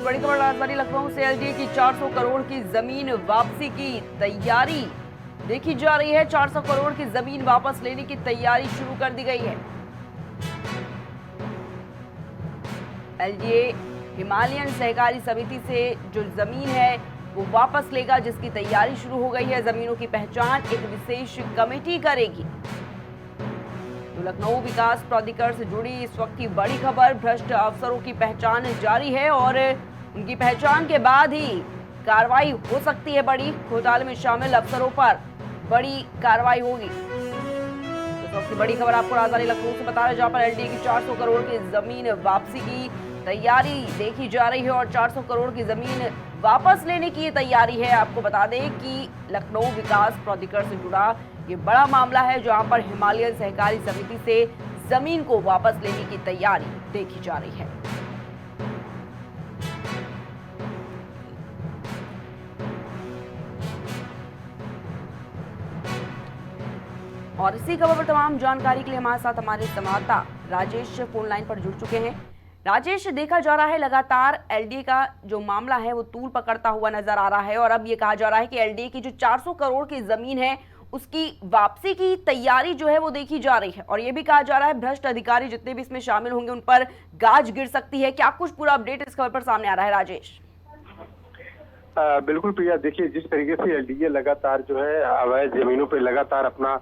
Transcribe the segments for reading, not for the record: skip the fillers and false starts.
बड़ी खबर राजधानी लखनऊ से एलडीए की 400 करोड़ की जमीन वापसी की तैयारी देखी जा रही है। 400 करोड़ की जमीन वापस लेने की तैयारी शुरू कर दी गई है। एलडीए हिमालयन सहकारी समिति से जो जमीन है वो वापस लेगा, जिसकी तैयारी शुरू हो गई है। जमीनों की पहचान एक विशेष कमेटी करेगी। तो लखनऊ विकास प्राधिकरण से जुड़ी इस वक्त की बड़ी खबर, भ्रष्ट अफसरों की पहचान जारी है और उनकी पहचान के बाद ही कार्रवाई हो सकती है। बड़ी घोटाले में शामिल अफसरों पर बड़ी कार्रवाई होगी। तो इस वक्त की बड़ी खबर आपको राजधानी लखनऊ से बता रहे हैं, जहां पर एलडीए की 400 करोड़ की जमीन वापसी की तैयारी देखी जा रही है और 400 करोड़ की जमीन वापस लेने की ये तैयारी है। आपको बता दें कि लखनऊ विकास प्राधिकरण से जुड़ा ये बड़ा मामला है, जहां पर हिमालयन सहकारी समिति से जमीन को वापस लेने की तैयारी देखी जा रही है। और इसी खबर पर तमाम जानकारी के लिए हमारे साथ हमारे संवाददाता राजेश फोन लाइन पर जुड़ चुके हैं। राजेश, देखा जा रहा है लगातार एलडीए का जो मामला है वो तूल पकड़ता हुआ नजर आ रहा है और अब ये कहा जा रहा है कि एलडीए की जो 400 करोड़ की जमीन है उसकी वापसी की तैयारी जो है वो देखी जा रही है और ये भी कहा जा रहा है भ्रष्ट अधिकारी जितने भी इसमें शामिल होंगे उन पर गाज गिर सकती है। क्या कुछ पूरा अपडेट इस खबर पर सामने आ रहा है राजेश? बिल्कुल प्रिया, देखिए जिस तरीके से एलडीए लगातार जो है अवैध जमीनों पर लगातार अपना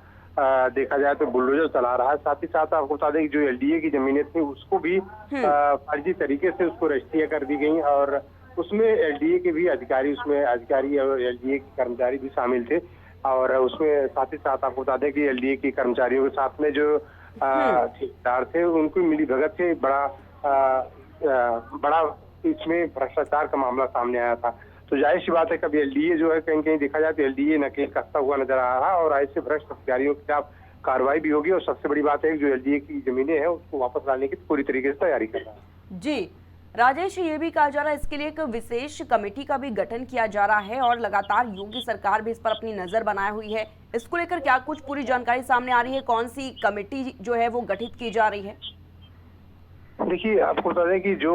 देखा जाए तो बुलडोजर चला रहा है। साथ ही साथ आपको बता दें कि जो एलडीए की जमीनें थी उसको भी फर्जी तरीके से उसको रजिस्ट्रियां कर दी गई और उसमें एलडीए के भी अधिकारी और एलडीए के कर्मचारी भी शामिल थे और उसमें साथ ही साथ आपको बता दें कि एलडीए के कर्मचारियों के साथ में जो ठेकेदार थे उनको मिली भगत से बड़ा इसमें भ्रष्टाचार का मामला सामने आया था। तो जाहिर सी बात है कभी एलडीए जो है कहीं कहीं देखा जाए तो एलडीए नकेल कसता हुआ नजर आ रहा है और ऐसे भ्रष्ट अधिकारियों के खिलाफ कार्रवाई भी होगी और सबसे बड़ी बात है जो एलडीए की जमीनें हैं उसको वापस लाने की पूरी तरीके से तैयारी कर रहा है। जी राजेश, ये भी कहा जा रहा है इसके लिए एक विशेष कमेटी का भी गठन किया जा रहा है और लगातार योगी सरकार भी इस पर अपनी नजर बनाए हुई है। इसको लेकर क्या कुछ पूरी जानकारी सामने आ रही है? कौन सी कमेटी जो है वो गठित की जा रही है? देखिए आपको बता दें कि जो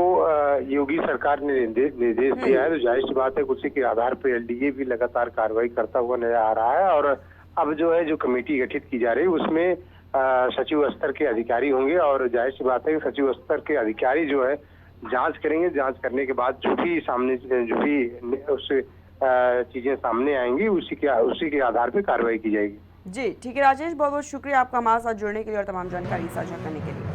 योगी सरकार ने निर्देश दिया है तो जाहिर सी बात है उसी के आधार पर एलडीए भी लगातार कार्रवाई करता हुआ नजर आ रहा है और अब जो है जो कमेटी गठित की जा रही है उसमें सचिव स्तर के अधिकारी होंगे और जाहिर सी बात है कि सचिव स्तर के अधिकारी जो है जांच करेंगे। जांच करने के बाद जो भी उस चीजें सामने आएंगी उसी के आधार पर कार्रवाई की जाएगी। जी ठीक है राजेश, बहुत बहुत शुक्रिया आपका हमारे साथ जुड़ने के लिए और तमाम जानकारी साझा करने के लिए।